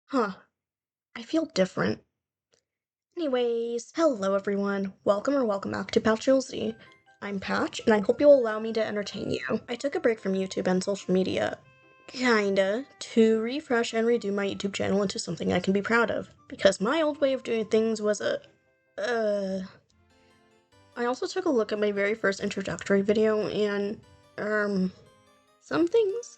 Huh, I feel different. Anyways, hello everyone. Welcome back to Patchoulzi. I'm Patch, and I hope you'll allow me to entertain you. I took a break from YouTube and social media, kinda, to refresh and redo my YouTube channel into something I can be proud of, because my old way of doing things was I also took a look at my very first introductory video, and, some things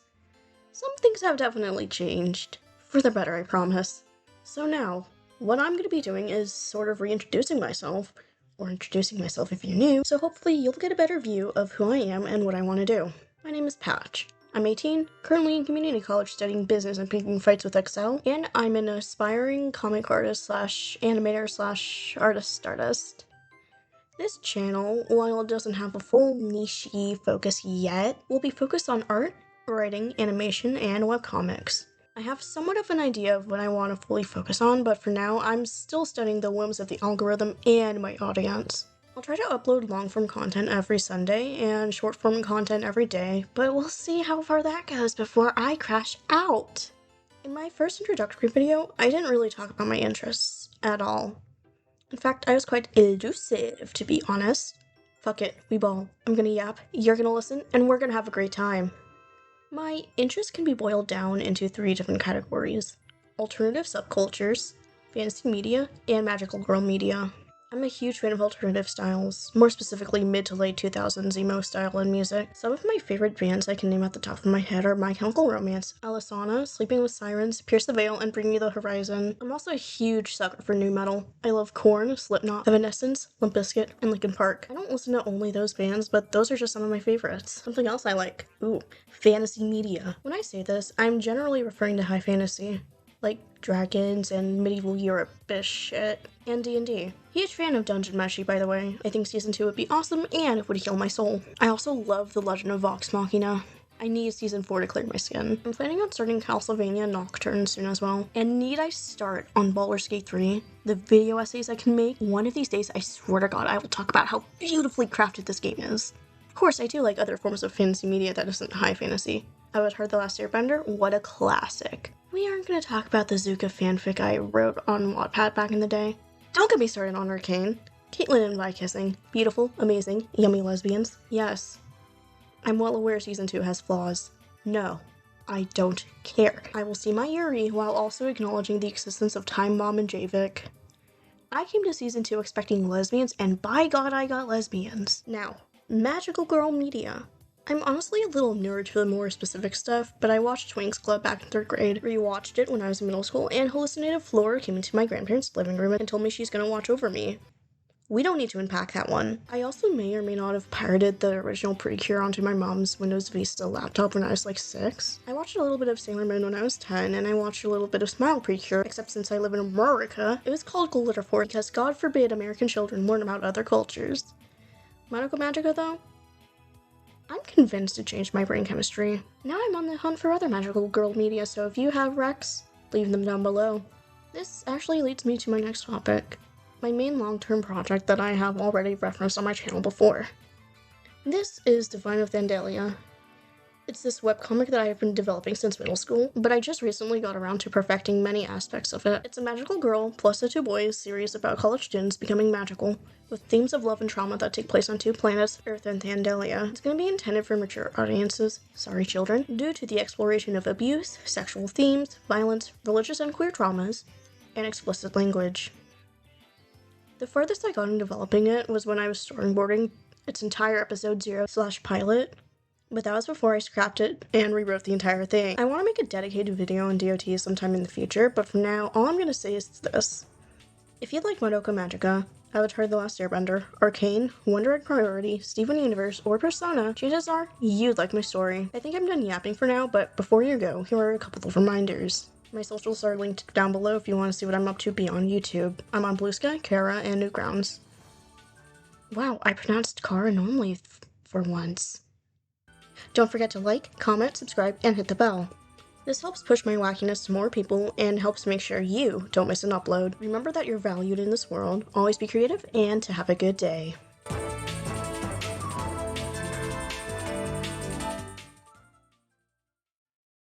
have definitely changed. For the better, I promise. So now, what I'm going to be doing is sort of reintroducing myself, or introducing myself if you're new, so hopefully you'll get a better view of who I am and what I want to do. My name is Patch. I'm 18, currently in community college studying business and picking fights with Excel, and I'm an aspiring comic artist slash animator slash artist. This channel, while it doesn't have a full niche-y focus yet, will be focused on art, writing, animation, and webcomics. I have somewhat of an idea of what I want to fully focus on, but for now, I'm still studying the whims of the algorithm and my audience. I'll try to upload long-form content every Sunday and short-form content every day, but we'll see how far that goes before I crash out. In my first introductory video, I didn't really talk about my interests at all. In fact, I was quite elusive, to be honest. Fuck it, we ball. I'm gonna yap, you're gonna listen, and we're gonna have a great time. My interests can be boiled down into 3 different categories: alternative subcultures, fantasy media, and magical girl media. I'm a huge fan of alternative styles, more specifically mid to late 2000s emo style in music. Some of my favorite bands I can name at the top of my head are My Chemical Romance, Alisana, Sleeping with Sirens, Pierce the Veil, and Bring Me the Horizon. I'm also a huge sucker for new metal. I love Korn, Slipknot, Evanescence, Limp Bizkit, and Linkin Park. I don't listen to only those bands, but those are just some of my favorites. Something else I like. Ooh, fantasy media. When I say this, I'm generally referring to high fantasy, like dragons and medieval Europe-ish shit, and D&D. Huge fan of Dungeon Meshi, by the way. I think Season 2 would be awesome, and it would heal my soul. I also love The Legend of Vox Machina. I need Season 4 to clear my skin. I'm planning on starting Castlevania Nocturne soon as well. And need I start on Baldur's Gate 3? The video essays I can make? One of these days, I swear to God, I will talk about how beautifully crafted this game is. Of course, I do like other forms of fantasy media that isn't high fantasy. Avatar: The Last Airbender? What a classic. We aren't going to talk about the Zuka fanfic I wrote on Wattpad back in the day. Don't get me started on Arcane. Caitlyn and Vi kissing. Beautiful, amazing, yummy lesbians. Yes. I'm well aware Season 2 has flaws. No, I don't care. I will see my Yuri while also acknowledging the existence of Time Bomb and Javik. I came to Season 2 expecting lesbians, and by God I got lesbians. Now, magical girl media. I'm honestly a little nerd to the more specific stuff, but I watched Twinks Club back in 3rd grade, rewatched it when I was in middle school, and hallucinated Flora came into my grandparents' living room and told me she's gonna watch over me. We don't need to unpack that one. I also may or may not have pirated the original Precure onto my mom's Windows Vista laptop when I was like 6. I watched a little bit of Sailor Moon when I was 10, and I watched a little bit of Smile Precure, except since I live in America, it was called Glitter Force because God forbid American children learn about other cultures. Madoka Magica though? I'm convinced it changed my brain chemistry. Now I'm on the hunt for other magical girl media, so if you have recs, leave them down below. This actually leads me to my next topic. My main long-term project that I have already referenced on my channel before. This is Divine of Thandalia. It's this webcomic that I have been developing since middle school, but I just recently got around to perfecting many aspects of it. It's a magical girl plus the 2 boys series about college students becoming magical, with themes of love and trauma that take place on 2 planets, Earth and Thandalia. It's going to be intended for mature audiences, sorry children, due to the exploration of abuse, sexual themes, violence, religious and queer traumas, and explicit language. The furthest I got in developing it was when I was storyboarding its entire episode 0/pilot, but that was before I scrapped it and rewrote the entire thing. I want to make a dedicated video on DOT sometime in the future, but for now, all I'm going to say is this. If you like Madoka Magica, Avatar: The Last Airbender, Arcane, Wonder Egg Priority, Steven Universe, or Persona, chances are you'd like my story. I think I'm done yapping for now, but before you go, here are a couple of reminders. My socials are linked down below if you want to see what I'm up to beyond YouTube. I'm on Blue Sky, Kara, and Newgrounds. Wow, I pronounced Kara normally for once. Don't forget to like, comment, subscribe, and hit the bell. This helps push my wackiness to more people and helps make sure you don't miss an upload. Remember that you're valued in this world, always be creative, and to have a good day.